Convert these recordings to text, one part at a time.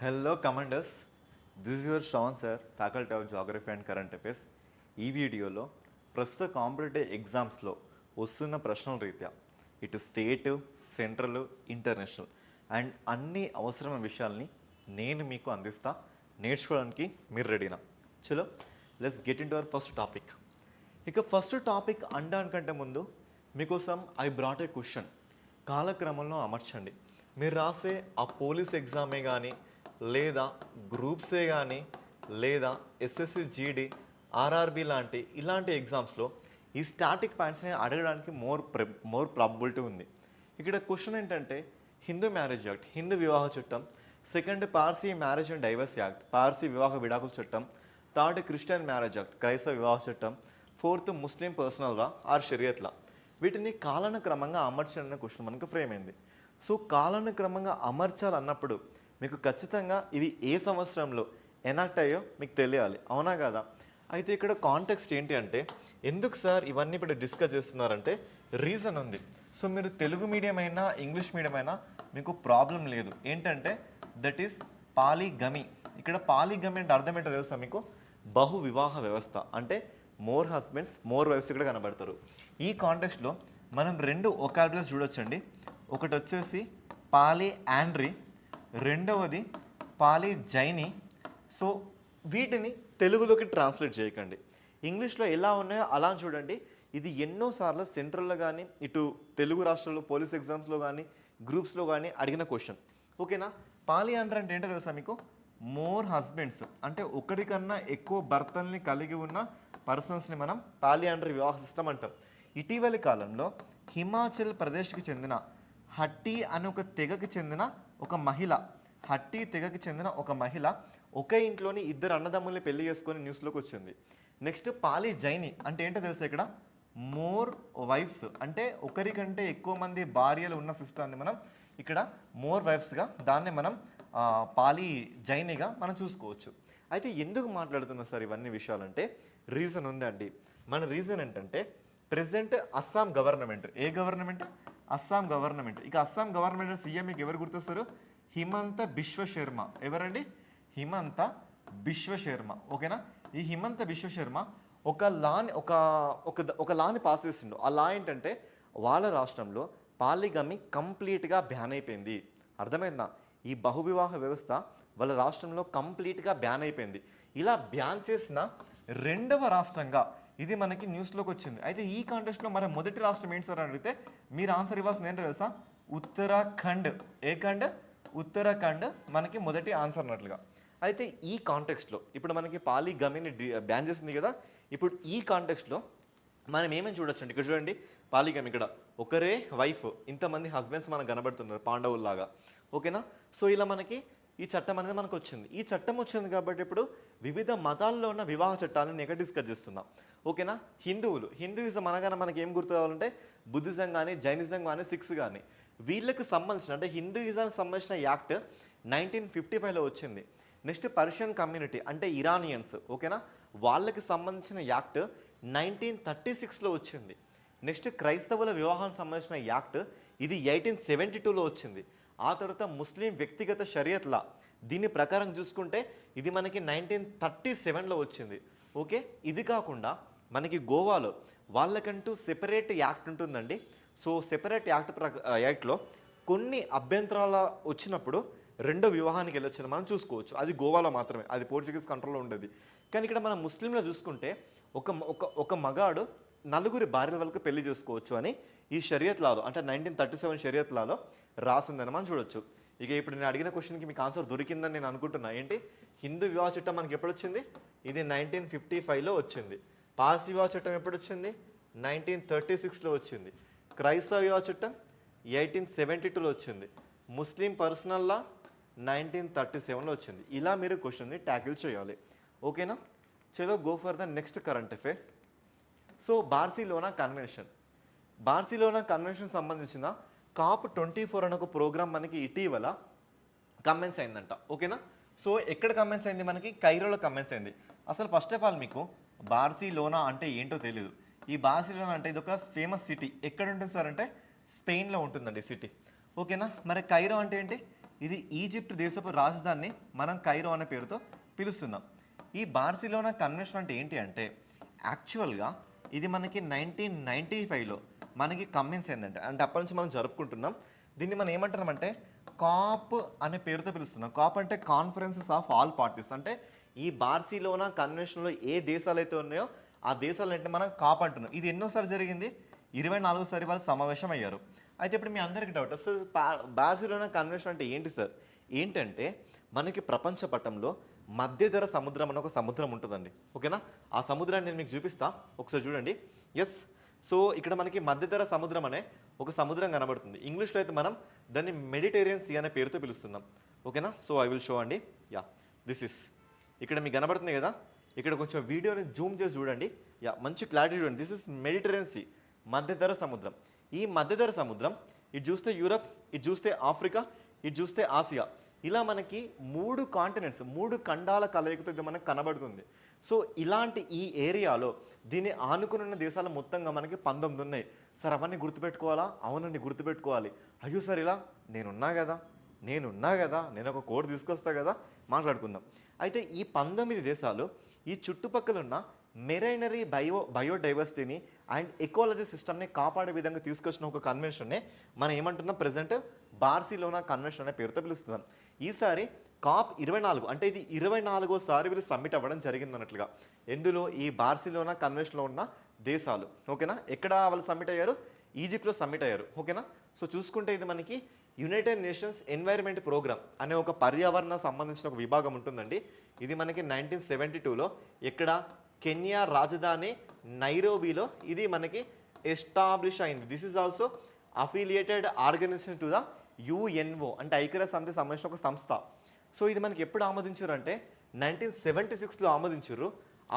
Hello commanders, this is your Shravan sir, faculty of geography and current affairs. ఈ వీడియోలో ప్రస్తుత competitive ఎగ్జామ్స్లో వస్తున్న ప్రశ్నల రీత్యా ఇటు స్టేట్, సెంట్రల్, ఇంటర్నేషనల్ అండ్ అన్ని అవసరమైన విషయాల్ని నేను మీకు అందిస్తా. నేర్చుకోవడానికి మీరు రెడీనా? చలో let's get in to our first topic. ఇక ఫస్ట్ టాపిక్ అనడానికంటే ముందు మీకోసం ఐ బ్రాట్ ఏ క్వశ్చన్. కాలక్రమంలో అమర్చండి. మీరు రాసే ఆ పోలీస్ ఎగ్జామే కానీ, లేదా గ్రూప్సే కానీ, లేదా ఎస్ఎస్సి జీడి, ఆర్ఆర్బి లాంటి ఇలాంటి ఎగ్జామ్స్లో ఈ స్టాటిక్ పాయింట్స్ని అడగడానికి మోర్ ప్రాబిలిటీ ఉంది. ఇక్కడ క్వశ్చన్ ఏంటంటే, హిందూ మ్యారేజ్ యాక్ట్, హిందూ వివాహ చట్టం. Second, Parsi marriage and diverse act, Parsi వివాహ విడాకుల చట్టం. థర్డ్, క్రిస్టియన్ మ్యారేజ్ యాక్ట్, క్రైస్తవ వివాహ చట్టం. Fourth, Muslim personal law or Shariat law. వీటిని కాలానుక్రమంగా అమర్చాలన్న క్వశ్చన్ మనకు ఫ్రేమ్ అయింది. సో కాలానుక్రమంగా అమర్చాలన్నప్పుడు మీకు ఖచ్చితంగా ఇవి ఏ సంవత్సరంలో ఎనాక్ట్ అయ్యో మీకు తెలియాలి, అవునా కదా? అయితే ఇక్కడ కాంటెక్స్ట్ ఏంటి అంటే, ఎందుకు సార్ ఇవన్నీ ఇప్పుడు డిస్కస్ చేస్తున్నారంటే రీజన్ ఉంది. సో మీరు తెలుగు మీడియం అయినా ఇంగ్లీష్ మీడియం అయినా మీకు ప్రాబ్లం లేదు. ఏంటంటే దట్ ఈస్ పాలిగమి. ఇక్కడ పాలిగమి అంటే అర్థం ఏంటో తెలుసా మీకు? బహు వివాహ వ్యవస్థ అంటే మోర్ హస్బెండ్స్ మోర్ వైఫ్స్ ఇక్కడ కనబడతారు. ఈ కాంటెక్స్ట్లో మనం రెండు ఒకాబులరీస్ చూడొచ్చండి. ఒకటి వచ్చేసి పాలి యాండ్రీ, రెండవది పాలి జైని. సో వీటిని తెలుగులోకి ట్రాన్స్లేట్ చేయకండి. ఇంగ్లీష్లో ఎలా ఉన్నాయో అలా చూడండి. ఇది ఎన్నోసార్లు సెంట్రల్లో కానీ, ఇటు తెలుగు రాష్ట్రాల్లో పోలీస్ ఎగ్జామ్స్లో కానీ, గ్రూప్స్లో కానీ అడిగిన క్వశ్చన్. ఓకేనా? పాలి యాండ్రీ అంటే ఏంటో తెలుసా మీకు? మోర్ హస్బెండ్స్ అంటే ఒకటి కన్నా ఎక్కువ భర్తల్ని కలిగి ఉన్న పర్సన్స్ని మనం పాలియాండ్రీ వివాహ సిస్టమ్ అంటాం. ఇటీవలి కాలంలో హిమాచల్ ప్రదేశ్కి చెందిన హట్టి అనే ఒక తెగకి చెందిన ఒక మహిళ, హట్టి తెగకి చెందిన ఒక మహిళ ఒకే ఇంట్లోని ఇద్దరు అన్నదమ్ముల్ని పెళ్లి చేసుకొని న్యూస్లోకి వచ్చింది. నెక్స్ట్ పాలి జైని అంటే ఏంటో తెలుసా? ఇక్కడ మోర్ వైఫ్స్ అంటే ఒకరికంటే ఎక్కువ మంది భార్యలు ఉన్న సిస్టాన్ని మనం ఇక్కడ మోర్ వైఫ్స్గా, దాన్ని మనం పాలి జైనిగా మనం చూసుకోవచ్చు. అయితే ఎందుకు మాట్లాడుతున్నా సార్ ఇవన్నీ విషయాలంటే రీజన్ ఉందండి. మన రీజన్ ఏంటంటే ప్రెసెంట్ అస్సాం గవర్నమెంట్, ఏ గవర్నమెంట్? అస్సాం గవర్నమెంట్. ఇక అస్సాం గవర్నమెంట్ సీఎం మీకు ఎవరు గుర్తొస్తారు? హిమంత బిశ్వ శర్మ. ఎవరండి? హిమంత బిశ్వ శర్మ. ఓకేనా? ఈ హిమంత బిశ్వ శర్మ ఒక లాని ఒక ఒక లాని పాస్ చేసిండు. ఆ లా ఏంటంటే వాళ్ళ రాష్ట్రంలో పాలిగమి కంప్లీట్గా బ్యాన్ అయిపోయింది. అర్థమైందా? ఈ బహువివాహ వ్యవస్థ వాళ్ళ రాష్ట్రంలో కంప్లీట్గా బ్యాన్ అయిపోయింది. ఇలా బ్యాన్ చేసిన రెండవ రాష్ట్రంగా ఇది మనకి న్యూస్లోకి వచ్చింది. అయితే ఈ కాంటెస్ట్లో మరి మొదటి రాష్ట్రం ఏంటి సార్ అని అడిగితే మీరు ఆన్సర్ ఇవ్వాల్సింది ఏంటో తెలుసా? ఉత్తరాఖండ్. ఏ ఖండ్? ఉత్తరాఖండ్ మనకి మొదటి ఆన్సర్ అన్నట్లుగా. అయితే ఈ కాంటెక్స్ట్లో ఇప్పుడు మనకి పాలిగమిని బ్యాన్ చేసింది కదా, ఇప్పుడు ఈ కాంటెక్స్ట్లో మనం ఏమేమి చూడొచ్చండి? ఇక్కడ చూడండి, పాలిగమి ఇక్కడ ఒకరే వైఫ్, ఇంతమంది హస్బెండ్స్ మనకు కనబడుతున్నారు పాండవుల్లాగా. ఓకేనా? సో ఇలా మనకి ఈ చట్టం అనేది మనకు వచ్చింది. ఈ చట్టం వచ్చింది కాబట్టి ఇప్పుడు వివిధ మతాల్లో ఉన్న వివాహ చట్టాలను నేను డిస్కస్ చేస్తున్నాం. ఓకేనా? హిందూయిజం అనగానే మనకి ఏం గుర్తు కావాలంటే బుద్ధిజం కానీ, జైనిజం కానీ, సిక్స్ కానీ, వీళ్ళకి సంబంధించిన అంటే హిందూయిజానికి సంబంధించిన యాక్ట్ 1955లో వచ్చింది. నెక్స్ట్ పర్షియన్ కమ్యూనిటీ అంటే ఇరానియన్స్, ఓకేనా, వాళ్ళకి సంబంధించిన యాక్ట్ 1936లో వచ్చింది. నెక్స్ట్ క్రైస్తవుల వివాహానికి సంబంధించిన యాక్ట్ ఇది 1872లో వచ్చింది. ఆ తర్వాత ముస్లిం వ్యక్తిగత షరియత్ లా, దీని ప్రకారం చూసుకుంటే ఇది మనకి 1937లో వచ్చింది. ఓకే, ఇది కాకుండా మనకి గోవాలో వాళ్ళకంటూ సెపరేట్ యాక్ట్ ఉంటుందండి. సో సెపరేట్ యాక్ట్లో కొన్ని అభ్యంతరాల వచ్చినప్పుడు రెండో వివాహానికి వెళ్ళొచ్చని మనం చూసుకోవచ్చు. అది గోవాలో మాత్రమే, అది పోర్చుగీస్ కంట్రోల్లో ఉండేది. కానీ ఇక్కడ మనం ముస్లింలో చూసుకుంటే ఒక ఒక మగాడు నలుగురి భార్యల వరకు పెళ్లి చేసుకోవచ్చు అని ఈ షరియత్ లాలో అంటే 1937 షరియత్ లాలో రాసిందని మనం చూడొచ్చు. ఇక ఇప్పుడు నేను అడిగిన క్వశ్చన్కి మీకు ఆన్సర్ దొరికిందని నేను అనుకుంటున్నా. ఏంటి? హిందూ వివాహ చట్టం మనకి ఎప్పుడు వచ్చింది? ఇది 1955లో వచ్చింది. పార్సీ వివాహ చట్టం ఎప్పుడు వచ్చింది? 1936లో వచ్చింది. క్రైస్తవ వివాహ చట్టం 1872లో వచ్చింది. ముస్లిం పర్సనల్ లా 1937లో వచ్చింది. ఇలా మీరు క్వశ్చన్ని ట్యాకిల్ చేయాలి. ఓకేనా? చలో go for the next current affair. So Barcelona convention సంబంధించిన COP24 అనే ఒక ప్రోగ్రామ్ మనకి ఇటీవల కమెన్స్ అయిందంట. ఓకేనా? సో ఎక్కడ కమెన్స్ అయింది? మనకి కైరోలో కమెన్స్ అయింది. అసలు ఫస్ట్ ఆఫ్ ఆల్ మీకు బార్సిలోనా అంటే ఏంటో తెలియదు. ఈ బార్సిలోనా అంటే ఇది ఒక ఫేమస్ సిటీ. ఎక్కడ ఉంటుంది సార్ అంటే స్పెయిన్లో ఉంటుందండి సిటీ. ఓకేనా? మరి కైరో అంటే ఏంటి? ఇది ఈజిప్ట్ దేశపు రాజధానిని మనం కైరో అనే పేరుతో పిలుస్తున్నాం. ఈ బార్సిలోనా కన్వెన్షన్ అంటే ఏంటి అంటే యాక్చువల్గా ఇది మనకి 1995లో మనకి కన్విన్స్ అయిందంటే అంటే అప్పటి నుంచి మనం జరుపుకుంటున్నాం. దీన్ని మనం ఏమంటున్నామంటే కాప్ అనే పేరుతో పిలుస్తున్నాం. కాప్ అంటే కాన్ఫరెన్సెస్ ఆఫ్ ఆల్ పార్టీస్. అంటే ఈ బార్సిలోనా కన్వెన్షన్లో ఏ దేశాలు అయితే ఉన్నాయో ఆ దేశాలు అంటే మనం కాప్ అంటున్నాం. ఇది ఎన్నోసారి జరిగింది? 24సారి వాళ్ళు సమావేశం అయ్యారు. అయితే ఇప్పుడు మీ అందరికీ డౌట్ అసలు బార్సిలోనా కన్వెన్షన్ అంటే ఏంటి సార్? ఏంటంటే మనకి ప్రపంచ పటంలో మధ్యధర సముద్రం అని ఒక సముద్రం ఉంటుందండి. ఓకేనా? ఆ సముద్రాన్ని నేను మీకు చూపిస్తా, ఒకసారి చూడండి. ఎస్, సో ఇక్కడ మనకి మధ్యధర సముద్రం అనే ఒక సముద్రం కనబడుతుంది. ఇంగ్లీష్లో అయితే మనం దాన్ని మెడిటేరియన్ సీ అనే పేరుతో పిలుస్తున్నాం. ఓకేనా? సో ఐ విల్ షో అండి. యా, దిస్ ఇస్ ఇక్కడ మీకు కనబడుతుంది కదా, ఇక్కడ కొంచెం వీడియోని జూమ్ చేసి చూడండి. యా, మంచి క్లారిటీ చూడండి. దిస్ ఇస్ మెడిటరేనియన్ సీ, మధ్యధర సముద్రం. ఈ మధ్యధర సముద్రం ఇటు చూస్తే యూరప్, ఇటు చూస్తే ఆఫ్రికా, ఇటు చూస్తే ఆసియా, ఇలా మనకి 3 కాంటినెంట్స్, 3 ఖండాల కలయికతో ఇది మనకు కనబడుతుంది. సో ఇలాంటి ఈ ఏరియాలో దీన్ని ఆనుకుని ఉన్న దేశాలు మొత్తంగా మనకి 19 ఉన్నాయి. సార్ అవన్నీ గుర్తుపెట్టుకోవాలా? అవునండి, గుర్తుపెట్టుకోవాలి. అయ్యో సార్ ఇలా నేనున్నా కదా నేను ఒక కోడ్ తీసుకొస్తా కదా, మాట్లాడుకుందాం. అయితే ఈ 19 దేశాలు ఈ చుట్టుపక్కల ఉన్న మెరైనరీ బయోడైవర్సిటీని అండ్ ఎకాలజీ సిస్టమ్ని కాపాడే విధంగా తీసుకొచ్చిన ఒక కన్వెన్షన్నే మనం ఏమంటున్నాం ప్రజెంట్ బార్సిలోనా కన్వెన్షన్ అనే పేరుతో పిలుస్తున్నాం. ఈసారి కాప్ 24 అంటే ఇది 24సారి వీళ్ళు సబ్మిట్ అవ్వడం జరిగింది అన్నట్లుగా. ఎందులో? ఈ బార్సిలోనా కన్వెన్షన్లో ఉన్న దేశాలు. ఓకేనా? ఎక్కడ వాళ్ళు సబ్మిట్ అయ్యారు? ఈజిప్ట్లో సబ్మిట్ అయ్యారు. ఓకేనా? సో చూసుకుంటే ఇది మనకి యునైటెడ్ నేషన్స్ ఎన్వైర్న్మెంట్ ప్రోగ్రామ్ అనే ఒక పర్యావరణ సంబంధించిన ఒక విభాగం ఉంటుందండి. ఇది మనకి 1972లో ఎక్కడ కెన్యా రాజధాని నైరోబీలో ఇది మనకి ఎస్టాబ్లిష్ అయింది. This is also affiliated organization to the UNO అంటే ఐక్యరాజ్య సమితికి సంబంధించిన ఒక సంస్థ. సో ఇది మనకి ఎప్పుడు ఆమోదించారు అంటే 1976లో ఆమోదించారు.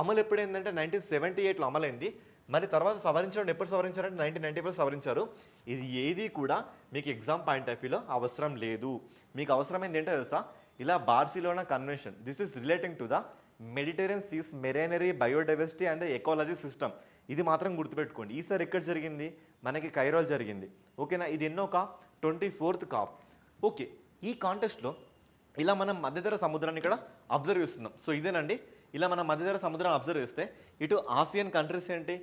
అమలు ఎప్పుడైందంటే 1978లో అమలైంది. మరి తర్వాత సవరించడం ఎప్పుడు సవరించారంటే 1994లో సవరించారు. ఇది ఏది కూడా మీకు ఎగ్జామ్ పాయింట్ ఆఫ్ వ్యూలో అవసరం లేదు. మీకు అవసరమైంది ఏంటో తెలుసా? ఇలా Barcelona convention, this is relating to the Mediterranean seas marine biodiversity and ecology system. ఇది మాత్రం గుర్తుపెట్టుకోండి. ఈసారి ఎక్కడ జరిగింది? మనకి కైరోల్ జరిగింది. ఓకేనా? ఇది ఎన్నో కాప్? 24th cap. ఓకే, ఈ కాంటెస్ట్లో ఇలా మనం మధ్యధర సముద్రాన్ని ఇక్కడ అబ్జర్వ్ చేస్తున్నాం. సో ఇదేనండి, ఇలా మనం మధ్యధర సముద్రాన్ని అబ్జర్వ్ చేస్తే ఇటు ఆసియన్ కంట్రీస్ ఏంటి,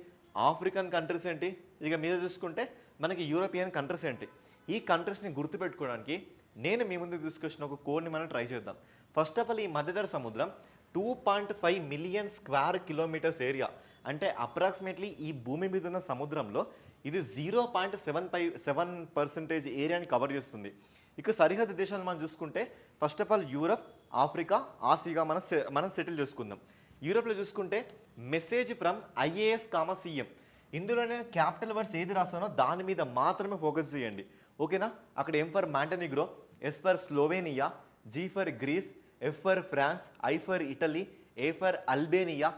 ఆఫ్రికన్ కంట్రీస్ ఏంటి, ఇక మీద చూసుకుంటే మనకి యూరోపియన్ కంట్రీస్ ఏంటి. ఈ కంట్రీస్ని గుర్తుపెట్టుకోవడానికి నేను మీ ముందు తీసుకొచ్చిన ఒక కోడ్ని మనం ట్రై చేద్దాం. ఫస్ట్ ఆఫ్ ఆల్ ఈ మధ్యధర సముద్రం 2.5 మిలియన్ స్క్వేర్ కిలోమీటర్స్ ఏరియా. అంటే అప్రాక్సిమేట్లీ ఈ భూమి మీద ఉన్న సముద్రంలో ఇది 0.7% ఏరియాని కవర్ చేస్తుంది. ఇక సరిహద్దు దేశాలు మనం చూసుకుంటే first of all Europe, Africa, Asia మనం సెటిల్ చేసుకుందాం. యూరోప్లో చూసుకుంటే మెసేజ్ ఫ్రమ్ ఐఏఎస్ CM. ఇందులో నేను క్యాపిటల్ వర్డ్స్ ఏది రాస్తానో దాని మీద మాత్రమే ఫోకస్ చేయండి. ఓకేనా? అక్కడ M for Montenegro, S for Slovenia, G for Greece, F for France, I for Italy, A for Albania,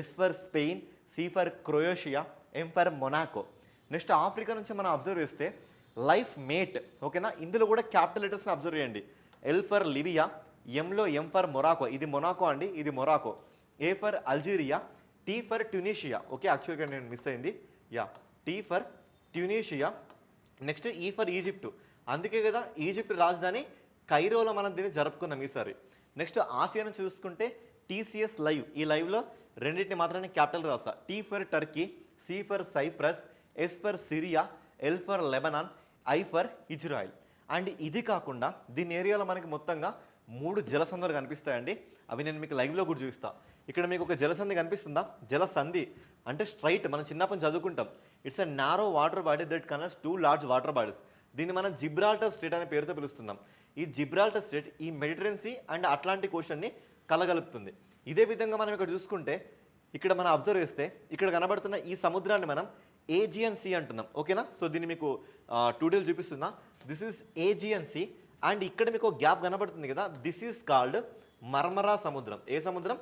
S for Spain, C for Croatia, M for Monaco. Next Africa నుంచి మనం observe చేస్తే life mate. ఓకేనా? ఇందులో కూడా capital లెటర్స్ని observe చేయండి. L for Libya, M for Morocco, ఇది Monaco అండి, ఇది Morocco. A for Algeria, T for Tunisia. Okay, యాక్చువల్గా నేను మిస్ అయింది. Yeah, T for Tunisia. Next E for Egypt. అందుకే కదా ఈజిప్ట్ రాజధాని కైరోలో మనం దీన్ని జరుపుకున్నాం ఈసారి. నెక్స్ట్ ఆసియా నుంచి చూసుకుంటే TCS లైవ్. ఈ లైవ్లో రెండింటిని మాత్రమే క్యాపిటల్ రాస్తా. T for Turkey, C for Cyprus, S for Syria, L for Lebanon, I for Israel. And ఇది కాకుండా దీని ఏరియాలో మనకి మొత్తంగా 3 జలసంధులు కనిపిస్తాయండి. అవి నేను మీకు లైవ్లో కూడా చూపిస్తాను. ఇక్కడ మీకు ఒక జలసంధి కనిపిస్తుందా? జలసంధి అంటే స్ట్రైట్, మనం చిన్నప్పుడు చదువుకుంటాం. It's a narrow water body that connects 2 large water bodies. దీన్ని మనం జిబ్రాల్టర్ స్ట్రేట్ అనే పేరుతో పిలుస్తున్నాం. ఈ జిబ్రాల్టర్ స్ట్రేట్ ఈ మెడిటరేనియన్ సీ అండ్ అట్లాంటిక్ ఓషన్ని కలగలుపుతుంది. ఇదే విధంగా మనం ఇక్కడ చూసుకుంటే ఇక్కడ మనం అబ్జర్వ్ చేస్తే ఇక్కడ కనబడుతున్న ఈ సముద్రాన్ని మనం ఏజియన్ సీ అంటున్నాం. ఓకేనా? సో దీన్ని మీకు 2Dలో చూపిస్తున్నా. This is Aegean sea. And ఇక్కడ మీకు గ్యాప్ కనబడుతుంది కదా, దిస్ ఈజ్ కాల్డ్ మర్మరా సముద్రం. ఏ సముద్రం?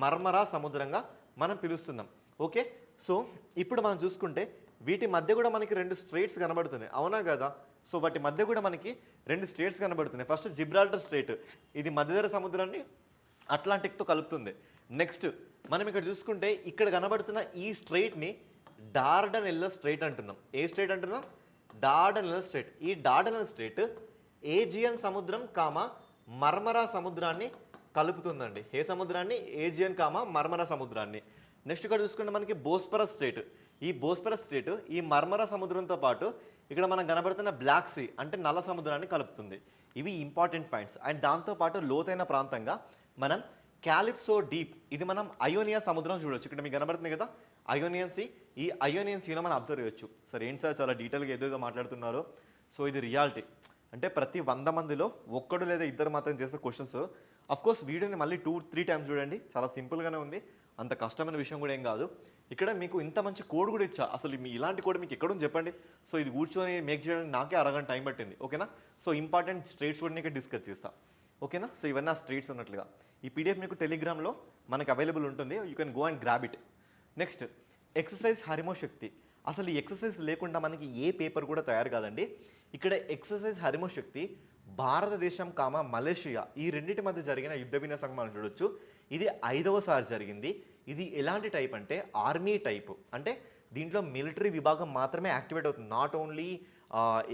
మర్మరా సముద్రంగా మనం పిలుస్తున్నాం. ఓకే, సో ఇప్పుడు మనం చూసుకుంటే వీటి మధ్య కూడా మనకి 2 స్ట్రేట్స్ కనబడుతున్నాయి. అవునా కదా? సో వాటి మధ్య కూడా మనకి 2 స్ట్రేట్స్ కనబడుతున్నాయి. ఫస్ట్ జిబ్రాల్టర్ స్ట్రేట్, ఇది మధ్యధర సముద్రాన్ని అట్లాంటిక్తో కలుపుతుంది. నెక్స్ట్ మనం ఇక్కడ చూసుకుంటే ఇక్కడ కనబడుతున్న ఈ స్ట్రెయిట్ని డార్డనెల్లస్ స్ట్రెయిట్ అంటున్నాం. ఏ స్ట్రెయిట్ అంటున్నాం? డార్డనెల్లస్ స్ట్రెయిట్. ఈ డార్డనెల్ స్ట్రెయిట్ ఏజియన్ సముద్రం మర్మరా సముద్రాన్ని కలుపుతుందండి. ఏ సముద్రాన్ని? ఏజియన్ మర్మరా సముద్రాన్ని. నెక్స్ట్ ఇక్కడ చూసుకుంటే మనకి బోస్పరస్ స్ట్రేట్. ఈ బోస్పరస్ స్ట్రేట్ ఈ మర్మరా సముద్రంతో పాటు ఇక్కడ మనం కనబడుతున్న బ్లాక్ సీ అంటే నల్ల సముద్రాన్ని కలుపుతుంది. ఇవి ఇంపార్టెంట్ పాయింట్స్. అండ్ దాంతోపాటు లోతైన ప్రాంతంగా మనం క్యాలిప్సో డీప్, ఇది మనం అయోనియా సముద్రం చూడొచ్చు. ఇక్కడ మీకు కనబడుతుంది కదా అయోనియన్ సీ. ఈ అయోనియన్ సీలో మనం అబ్జర్వ్ చేయొచ్చు. సార్ ఏంటి సార్ చాలా డీటెయిల్గా ఏదో మాట్లాడుతున్నారు. సో ఇది రియాలిటీ. అంటే ప్రతి 100 మందిలో ఒక్కడు లేదా ఇద్దరు మాత్రం చేసే క్వశ్చన్స్. కోర్స్ వీడియోని మళ్ళీ 2-3 టైమ్స్ చూడండి. చాలా సింపుల్గానే ఉంది, అంత కష్టమైన విషయం కూడా ఏం కాదు. ఇక్కడ మీకు ఇంత మంచి కోడ్ కూడా ఇచ్చా. అసలు మీ ఇలాంటి కోడ్ మీకు ఎక్కడుంది చెప్పండి. సో ఇది కూర్చొని మేక్ చేయడానికి నాకే అరగంట టైం పట్టింది. ఓకేనా. సో ఇంపార్టెంట్ స్ట్రేట్స్ కూడా నీకు డిస్కస్ చేస్తా. ఓకేనా. సో ఇవన్నీ ఆ స్ట్రేట్స్ అన్నట్లుగా. ఈ పీడిఎఫ్ మీకు టెలిగ్రామ్లో మనకు అవైలబుల్ ఉంటుంది. You can go and grab it. Next exercise హరిమోశక్తి. అసలు ఈ ఎక్సర్సైజ్ లేకుండా మనకి ఏ పేపర్ కూడా తయారు కాదండి. ఇక్కడ ఎక్సర్సైజ్ హరిమోశక్తి భారతదేశం మలేషియా ఈ రెండింటి మధ్య జరిగిన యుద్ధ విన్యాసం మనం చూడొచ్చు. ఇది 5వసారి జరిగింది. ఇది ఎలాంటి టైప్ అంటే ఆర్మీ టైప్. అంటే దీంట్లో మిలిటరీ విభాగం మాత్రమే యాక్టివేట్ అవుతుంది. నాట్ ఓన్లీ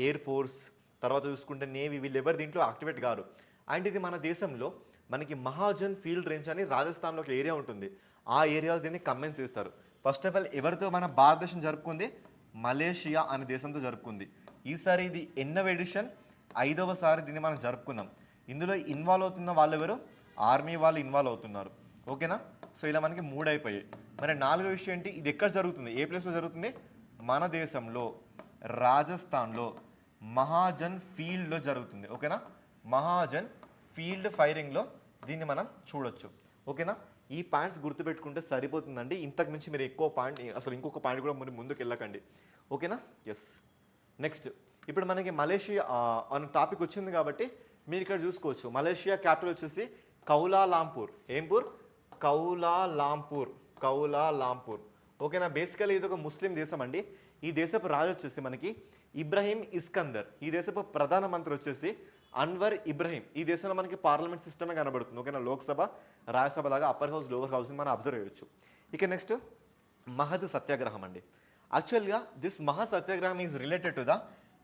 ఎయిర్ ఫోర్స్, తర్వాత చూసుకుంటే నేవీ, వీళ్ళెవరు దీంట్లో యాక్టివేట్ కారు. అండ్ ఇది మన దేశంలో మనకి మహాజన్ ఫీల్డ్ రేంజ్ అని రాజస్థాన్లో ఒక ఏరియా ఉంటుంది. ఆ ఏరియాలో దీన్ని కమెన్స్ చేస్తారు. ఫస్ట్ ఆఫ్ ఆల్ ఎవరితో మన భారతదేశం జరుపుకుంది? మలేషియా అనే దేశంతో జరుపుకుంది. ఈసారి ఇది ఎన్నవ ఎడిషన్? 5వసారి దీన్ని మనం జరుపుకున్నాం. ఇందులో ఇన్వాల్వ్ అవుతున్న వాళ్ళు ఎవరు? ఆర్మీ వాళ్ళు ఇన్వాల్వ్ అవుతున్నారు. ఓకేనా. సో ఇలా మనకి 3 అయిపోయాయి. మరి 4వ విషయం ఏంటి? ఇది ఎక్కడ జరుగుతుంది? ఏ ప్లేస్లో జరుగుతుంది? మన దేశంలో రాజస్థాన్లో మహాజన్ ఫీల్డ్లో జరుగుతుంది. ఓకేనా. మహాజన్ ఫీల్డ్ ఫైరింగ్లో దీన్ని మనం చూడొచ్చు. ఓకేనా. ఈ పాయింట్స్ గుర్తుపెట్టుకుంటే సరిపోతుందండి. ఇంతకు మించి మీరు ఎక్కువ పాయింట్, అసలు ఇంకొక పాయింట్ కూడా మీరు ముందుకు వెళ్ళకండి. ఓకేనా. ఎస్. నెక్స్ట్ ఇప్పుడు మనకి మలేషియా అనే టాపిక్ వచ్చింది కాబట్టి మీరు ఇక్కడ చూసుకోవచ్చు. మలేషియా క్యాపిటల్ వచ్చేసి కౌలాలంపూర్. ఏం పూర్? కౌలాలంపూర్. ఓకేనా. బేసికలీ ఇది ఒక ముస్లిం దేశం అండి. ఈ దేశపు రాజు వచ్చేసి మనకి ఇబ్రహీం ఇస్కందర్. ఈ దేశపు ప్రధానమంత్రి వచ్చేసి అన్వర్ ఇబ్రహీం. ఈ దేశంలో మనకి పార్లమెంట్ సిస్టమే కనబడుతుంది. ఓకేనా. లోక్సభ రాజ్యసభ లాగా అప్పర్ హౌస్ లోవర్ హౌస్ని మనం అబ్జర్వ్ చేయొచ్చు. ఇక నెక్స్ట్ మహద్ సత్యాగ్రహం అండి. యాక్చువల్గా దిస్ మహా సత్యాగ్రహం is related to the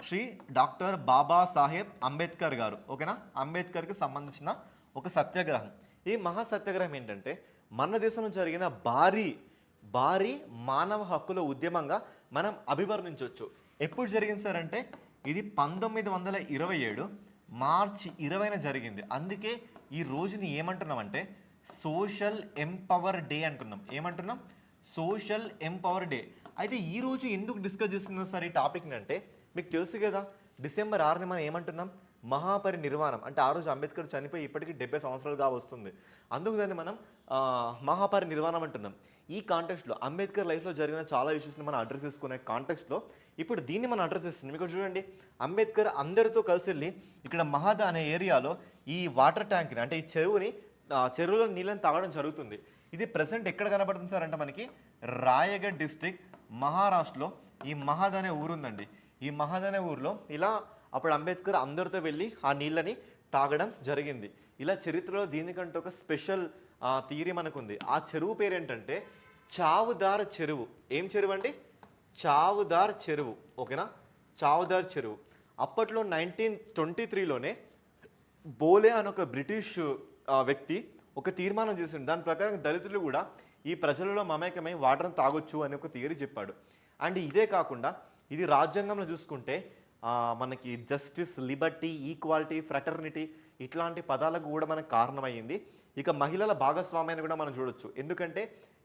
Shri doctor Babasaheb Ambedkar గారు. ఓకేనా. అంబేద్కర్కి సంబంధించిన ఒక సత్యాగ్రహం. ఈ మహా సత్యాగ్రహం ఏంటంటే మన దేశంలో జరిగిన భారీ మానవ హక్కుల ఉద్యమంగా మనం అభివర్ణించవచ్చు. ఎప్పుడు జరిగింది సార్ అంటే ఇది 1927 మార్చి 20న జరిగింది. అందుకే ఈ రోజుని ఏమంటున్నామంటే సోషల్ ఎంపవర్ డే అంటున్నాం. ఏమంటున్నాం? Social empower day. అయితే ఈ రోజు ఎందుకు డిస్కస్ చేస్తున్నాం సార్ ఈ టాపిక్ని అంటే మీకు తెలుసు కదా, డిసెంబర్ 6ని మనం ఏమంటున్నాం? మహాపరినిర్వాణం. అంటే ఆ రోజు అంబేద్కర్ చనిపోయి ఇప్పటికీ 70 సంవత్సరాలుగా వస్తుంది. అందుకు దాన్ని మనం మహాపరినిర్వాణం అంటున్నాం. ఈ కాంటెక్స్ట్లో అంబేద్కర్ లైఫ్లో జరిగిన చాలా ఇష్యూస్ని మనం అడ్రస్ చేసుకునే కాంటెక్స్ట్లో ఇప్పుడు దీన్ని మనం అడ్రస్ చేస్తున్నాం. ఇక్కడ చూడండి, అంబేద్కర్ అందరితో కలిసి వెళ్ళి ఇక్కడ మహద్ అనే ఏరియాలో ఈ వాటర్ ట్యాంక్ని అంటే ఈ చెరువులో నీళ్ళని తాగడం జరుగుతుంది. ఇది ప్రెసెంట్ ఎక్కడ కనబడుతుంది సార్ అంటే మనకి రాయగఢ్ డిస్ట్రిక్ట్ మహారాష్ట్రలో ఈ మహద్ అనే ఊరు ఉందండి. ఈ మహద్ అనే ఊరిలో ఇలా అప్పుడు అంబేద్కర్ అందరితో వెళ్ళి ఆ నీళ్ళని తాగడం జరిగింది. ఇలా చరిత్రలో దీనికంటే ఒక స్పెషల్ థియరీ మనకుంది. ఆ చెరువు పేరు ఏంటంటే చావుదార్ చెరువు. ఏం చెరువు అండి? చావుదార్ చెరువు. ఓకేనా. చావుదార్ చెరువు. అప్పట్లో 1923లోనే బోలే అని ఒక బ్రిటిష్ వ్యక్తి ఒక తీర్మానం చేసిండు. దాని ప్రకారం దళితులు కూడా ఈ ప్రజలలో మమేకమై వాటర్ని తాగొచ్చు అని ఒక థియరీ చెప్పాడు. అండ్ ఇదే కాకుండా ఇది రాజ్యాంగంలో చూసుకుంటే మనకి జస్టిస్, లిబర్టీ, ఈక్వాలిటీ, ఫ్రెటర్నిటీ ఇట్లాంటి పదాలకు కూడా మనకు కారణమైంది. ఇక మహిళల భాగస్వామ్యాన్ని కూడా మనం చూడొచ్చు. ఎందుకంటే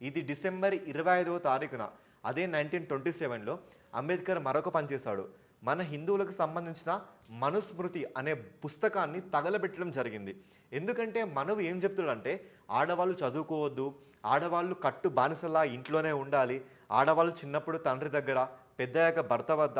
ఇది డిసెంబర్ 25వ తారీఖున అదే 1927లో అంబేద్కర్ మరొక పని చేశాడు. మన హిందువులకు సంబంధించిన మనుస్మృతి అనే పుస్తకాన్ని తగలబెట్టడం జరిగింది. ఎందుకంటే మనవు ఏం చెప్తున్నాడంటే ఆడవాళ్ళు చదువుకోవద్దు, ఆడవాళ్ళు కట్టు బానిసలా ఇంట్లోనే ఉండాలి, ఆడవాళ్ళు చిన్నప్పుడు తండ్రి దగ్గర, పెద్దయ్యాక భర్త వద్ద,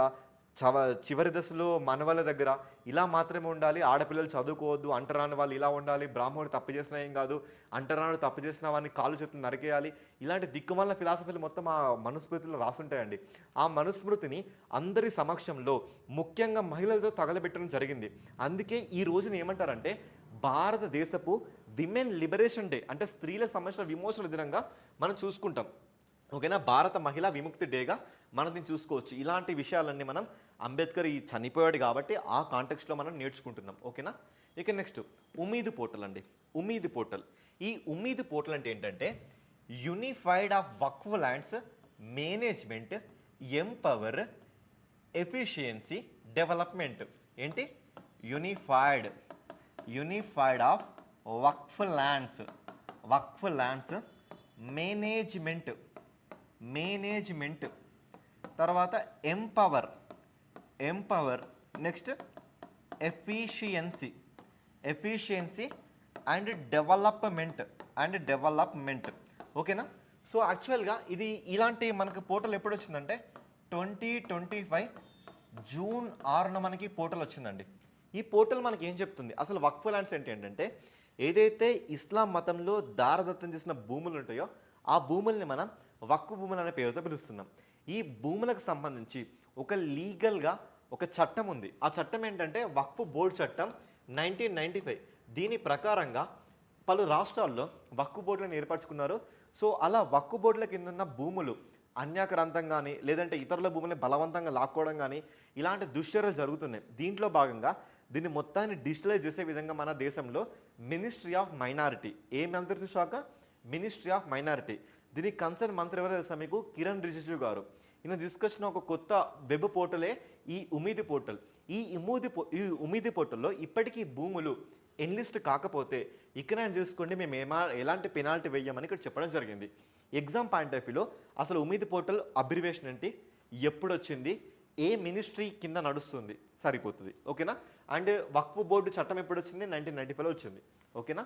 చివరి దశలో మనవల దగ్గర ఇలా మాత్రమే ఉండాలి, ఆడపిల్లలు చదువుకోవద్దు, అంటరాని వాళ్ళు ఇలా ఉండాలి, బ్రాహ్మణుడు తప్పు చేసినా ఏం కాదు, అంటరానుడు తప్పు చేసిన వాడిని కాళ్ళు చేతులు నరికేయాలి, ఇలాంటి దిక్కుమాలిన ఫిలాసఫీలు మొత్తం ఆ మనుస్మృతిలో రాసుంటాయండి. ఆ మనుస్మృతిని అందరి సమక్షంలో ముఖ్యంగా మహిళలతో తగలబెట్టడం జరిగింది. అందుకే ఈ రోజున ఏమంటారంటే భారతదేశపు విమెన్ లిబరేషన్ డే, అంటే స్త్రీల సమస్యల విమోచన దినంగా మనం చూసుకుంటాం. ఓకేనా. భారత మహిళా విముక్తి డేగా మనం దీన్ని చూసుకోవచ్చు. ఇలాంటి విషయాలన్నీ మనం అంబేద్కర్ ఈ చనిపోయాడు కాబట్టి ఆ కాంటెక్స్ట్లో మనం నేర్చుకుంటున్నాం. ఓకేనా? ఇక నెక్స్ట్ ఉమీద్ పోర్టల్ అండి. ఉమీద్ పోర్టల్. ఈ ఉమీద్ పోర్టల్ అంటే ఏంటంటే unified of waqf lands management empower efficiency development. ఏంటి? Unified of waqf lands management తర్వాత empower next efficiency and development. ఓకేనా? సో యాక్చువల్గా ఇది ఇలాంటి మనకు పోర్టల్ ఎప్పుడు వచ్చిందంటే 2025 జూన్ 6న మనకి పోర్టల్ వచ్చిందండి. ఈ పోర్టల్ మనకి ఏం చెప్తుంది? అసలు వక్ఫ్ ల్యాండ్స్ ఏంటంటే ఏదైతే ఇస్లాం మతంలో దారదత్తం చేసిన భూములు ఉంటాయో ఆ భూముల్ని మనం వక్ఫ్ భూములు అనే పేరుతో పిలుస్తున్నాం. ఈ భూములకు సంబంధించి ఒక లీగల్గా ఒక చట్టం ఉంది. ఆ చట్టం ఏంటంటే వక్ఫ్ బోర్డు చట్టం 1995. దీని ప్రకారంగా పలు రాష్ట్రాల్లో వక్ఫ్ బోర్డులను ఏర్పరచుకున్నారు. సో అలా వక్ఫ్ బోర్డుల కింద ఉన్న భూములు అన్యాక్రాంతం కానీ లేదంటే ఇతరుల భూముల్ని బలవంతంగా లాక్కోవడం కానీ ఇలాంటి దుశ్చర్యలు జరుగుతున్నాయి. దీంట్లో భాగంగా దీన్ని మొత్తాన్ని డిజిటలైజ్ చేసే విధంగా మన దేశంలో మినిస్ట్రీ ఆఫ్ మైనారిటీ, ఏ మంత్రిత్వ శాఖ? Ministry of minority. దీనికి కన్సర్న్ మంత్రి ఎవరో తెలుసా మీకు? కిరణ్ రిజిజు గారు. ఈయన తీసుకొచ్చిన ఒక కొత్త వెబ్ పోర్టలే ఈ ఉమీద్ పోర్టల్. ఈ ఉమీద్ పోర్టల్లో ఇప్పటికీ భూములు ఎన్లిస్ట్ కాకపోతే ఇక్కడ చూసుకోండి, మేము ఎలాంటి పెనాల్టీ వేయమని ఇక్కడ చెప్పడం జరిగింది. ఎగ్జామ్ పాయింట్ ఆఫ్ వ్యూలో అసలు ఉమీద్ పోర్టల్ అబ్రివేషన్ ఏంటి, ఎప్పుడు వచ్చింది, ఏ మినిస్ట్రీ కింద నడుస్తుంది, సరిపోతుంది. ఓకేనా? అండ్ వక్ఫ్ బోర్డు చట్టం ఎప్పుడు వచ్చింది? 1995లో వచ్చింది. ఓకేనా?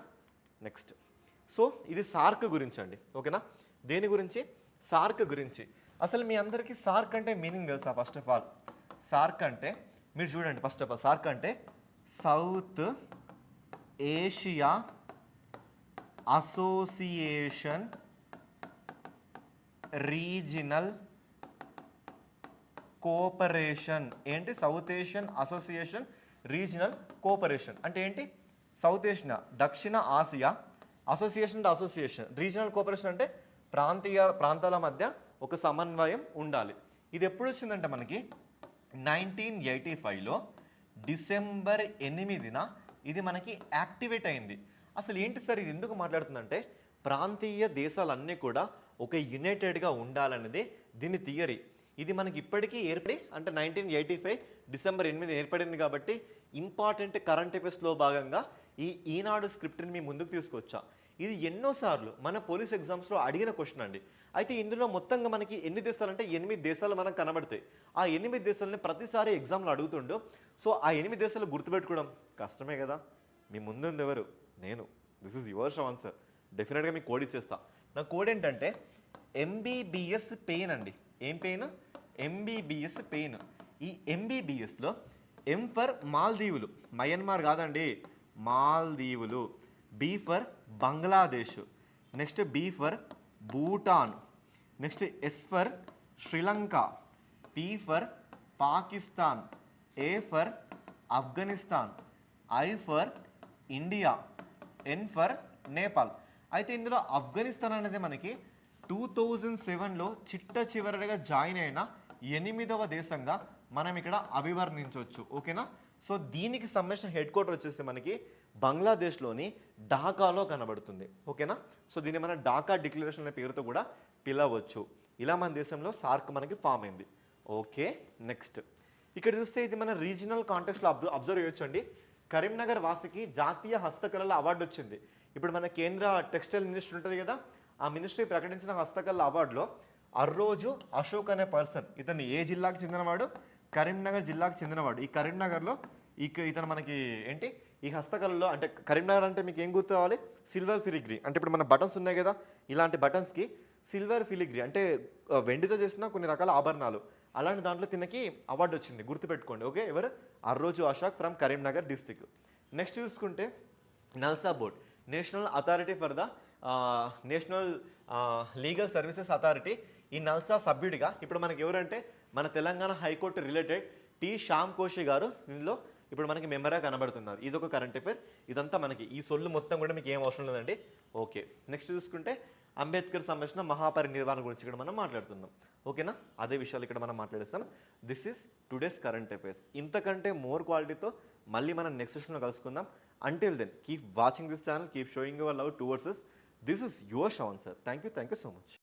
నెక్స్ట్ సో ఇది సార్క్ గురించి అండి. ఓకేనా? దేని గురించి? సార్క్ గురించి. అసలు మీ అందరికీ సార్క్ అంటే మీనింగ్ తెలుసా? ఫస్ట్ ఆఫ్ ఆల్ సార్క్ అంటే మీరు చూడండి. ఫస్ట్ ఆఫ్ ఆల్ సార్క్ అంటే South Asia association regional cooperation. ఏంటి? South Asian association regional cooperation అంటే ఏంటి? సౌత్ ఏషియా, దక్షిణ ఆసియా అసోసియేషన్ రీజినల్ కోఆపరేషన్ అంటే ప్రాంతాల మధ్య ఒక సమన్వయం ఉండాలి. ఇది ఎప్పుడు వచ్చిందంటే మనకి 1985లో డిసెంబర్ 8న ఇది మనకి యాక్టివేట్ అయింది. అసలు ఏంటి సార్ ఇది ఎందుకు మాట్లాడుతుందంటే ప్రాంతీయ దేశాలన్నీ కూడా ఒక యునైటెడ్గా ఉండాలనేది దీని థియరీ. ఇది మనకి ఇప్పటికీ ఏర్పడి అంటే 1985 డిసెంబర్ 8 ఏర్పడింది కాబట్టి ఇంపార్టెంట్ కరెంట్ అఫైర్స్లో భాగంగా ఈనాడు స్క్రిప్ట్ని మీ ముందుకు తీసుకొచ్చా. ఇది ఎన్నోసార్లు మన పోలీస్ ఎగ్జామ్స్లో అడిగిన క్వశ్చన్ అండి. అయితే ఇందులో మొత్తంగా మనకి ఎన్ని దేశాలు అంటే 8 దేశాలు మనకు కనబడతాయి. ఆ 8 దేశాలని ప్రతిసారి ఎగ్జామ్లో అడుగుతుండో. సో ఆ 8 దేశాలు గుర్తుపెట్టుకోవడం కష్టమే కదా. మీ ముందుంది ఎవరు? నేను. This is your Shravan sir. డెఫినెట్గా మీకు కోడ్ ఇచ్చేస్తా. నా కోడ్ ఏంటంటే MBBS పెయిన్ అండి. ఏం పెయిన్? MBBS pain. ఈ MBBSలో M ఫర్ మాల్దీవులు, మయన్మార్ కాదండి, మాల్దీవులు. B for Bangladesh, next B for Bhutan, next S for Sri Lanka, P for Pakistan, A for Afghanistan, I for India, N for Nepal. అయితే ఇందులో ఆఫ్ఘనిస్తాన్ అనేది మనకి 2007లో చిట్ట చివరిగా జాయిన్ అయిన 8వ దేశంగా మనం ఇక్కడ అభివర్ణించవచ్చు. ఓకేనా? సో దీనికి సంబంధించిన హెడ్ క్వార్టర్ వచ్చేసి మనకి బంగ్లాదేశ్లోని ఢాకాలో కనబడుతుంది. ఓకేనా? సో దీన్ని మనం ఢాకా డిక్లరేషన్ అనే పేరుతో కూడా పిలవచ్చు. ఇలా మన దేశంలో సార్క్ మనకి ఫామ్ అయింది. ఓకే, నెక్స్ట్ ఇక్కడ చూస్తే ఇది మన రీజనల్ కాంటెక్స్లో అబ్జర్వ్ చేయొచ్చండి. కరీంనగర్ వాసికి జాతీయ హస్తకళల అవార్డు వచ్చింది. ఇప్పుడు మన కేంద్ర టెక్స్టైల్ మినిస్టర్ ఉంటుంది కదా, ఆ మినిస్ట్రీ ప్రకటించిన హస్తకళల అవార్డులో అర్రోజు అశోక్ అనే పర్సన్, ఇతను ఏ జిల్లాకు చెందినవాడు? కరీంనగర్ జిల్లాకు చెందినవాడు. ఈ కరీంనగర్లో ఇతను మనకి ఏంటి ఈ హస్తకళలో అంటే కరీంనగర్ అంటే మీకు ఏం గుర్తు కావాలి? Silver filigree. అంటే ఇప్పుడు మన బటన్స్ ఉన్నాయి కదా, ఇలాంటి బటన్స్కి సిల్వర్ ఫిలిగ్రీ అంటే వెండితో చేసిన కొన్ని రకాల ఆభరణాలు. అలాంటి దాంట్లో తినకి అవార్డు వచ్చింది, గుర్తుపెట్టుకోండి. ఓకే, ఎవరు? అర్రోజు Ashok from Karimnagar district. Next చూసుకుంటే NALSA board, national authority for the national legal services authority. ఈ నల్సా సభ్యుడిగా ఇప్పుడు మనకి ఎవరంటే మన Telangana high court related T Shyam Koshy garu ఇందులో ఇప్పుడు మనకి మెంబర్గా కనబడుతున్నారు. ఇది ఒక కరెంట్ అఫైర్. ఇదంతా మనకి ఈ సొల్లు మొత్తం కూడా మీకు ఏం అవసరం లేదండి. ఓకే, నెక్స్ట్ చూసుకుంటే అంబేద్కర్ సంబంధించిన మహాపరినిర్వాణ గురించి ఇక్కడ మనం మాట్లాడుతున్నాం. ఓకేనా? అదే విషయాలు ఇక్కడ మనం మాట్లాడేస్తాం. This is today's current affairs. ఇంతకంటే మోర్ క్వాలిటీతో మళ్ళీ మనం నెక్స్ట్ సెషన్లో కలుసుకుందాం. Until then keep watching this channel, keep showing your love towards us. This is your Shravan sir. Thank you so much.